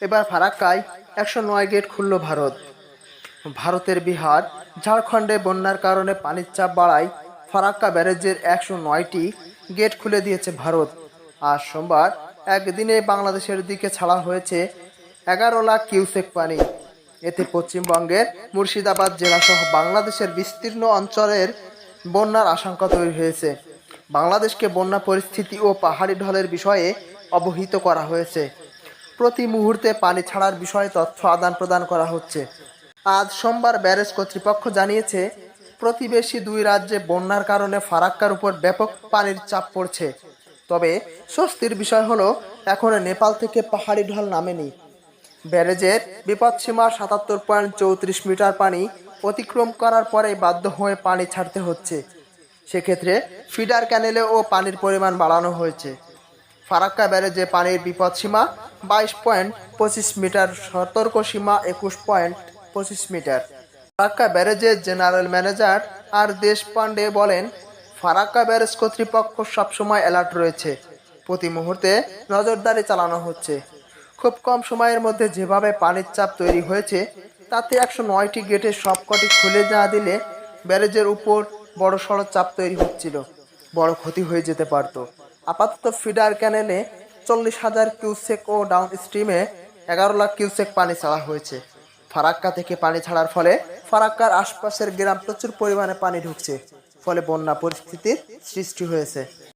এবার ফারাক্কায় 109 গেট খুলল ভারত। ভারতের বিহার, ঝাড়খণ্ডে বন্যার কারণে পানির চাপ বাড়ায় ফারাক্কা ব্যারেজের 109টি গেট খুলে দিয়েছে ভারত। আজ সোমবার একদিনে বাংলাদেশের দিকে ছাড়া হয়েছে 11 লাখ কিউসেক পানি। এতে পশ্চিমবঙ্গের মুর্শিদাবাদ জেলাসহ বাংলাদেশের বিস্তীর্ণ অঞ্চলের বন্যার আশঙ্কা তৈরি হয়েছে। বাংলাদেশকে বন্যা পরিস্থিতি ও পাহাড়ি ঢলের বিষয়ে অবহিত করা হয়েছে। প্রতি মুহূর্তে পানি ছাড়ার বিষয়ে তথ্য আদান প্রদান করা হচ্ছে। আজ সোমবার ব্যারেজ কর্তৃপক্ষ জানিয়েছে, প্রতিবেশী দুই রাজ্যে বন্যার কারণে ফারাক্কার উপর ব্যাপক পানির চাপ পড়ছে। তবে স্বস্তির বিষয় হলো এখনো নেপাল থেকে পাহাড়ি ঢল নামেনি। ব্যারেজের বিপদসীমার 77.34 মিটার পানি অতিক্রম করার পরেই বাধ্য হয়ে পানি ছাড়তে হচ্ছে। সেক্ষেত্রে ফিডার ক্যানেলেও পানির পরিমাণ বাড়ানো হয়েছে। ফারাক্কা ব্যারেজে পানির বিপদসীমা 22.25 মিটার, সতর্ক সীমা 21.25 মিটার। ফারাক্কা ব্যারেজের জেনারেল ম্যানেজার আর দেশপান্ডে বলেন, ফারাক্কা ব্যারেজ কর্তৃপক্ষ সবসময় অ্যালার্ট রয়েছে। প্রতি মুহূর্তে নজরদারি চালানো হচ্ছে। খুব কম সময়ের মধ্যে যেভাবে পানির চাপ তৈরি হয়েছে, তাতে 109টি গেটের সবকটি খুলে না দিলে ব্যারেজের উপর বড়সড় চাপ তৈরি হচ্ছিল। বড় ক্ষতি হয়ে যেতে পারত। আপাতত ফিডার ক্যানেলে 40,000 কিউসেক ও ডাউন স্ট্রিমে 11 লাখ কিউসেক পানি ছাড়া হয়েছে। ফারাক্কা থেকে পানি ছাড়ার ফলে ফারাক্কার আশপাশের গ্রাম প্রচুর পরিমাণে পানি ঢুকছে, ফলে বন্যা পরিস্থিতির সৃষ্টি হয়েছে।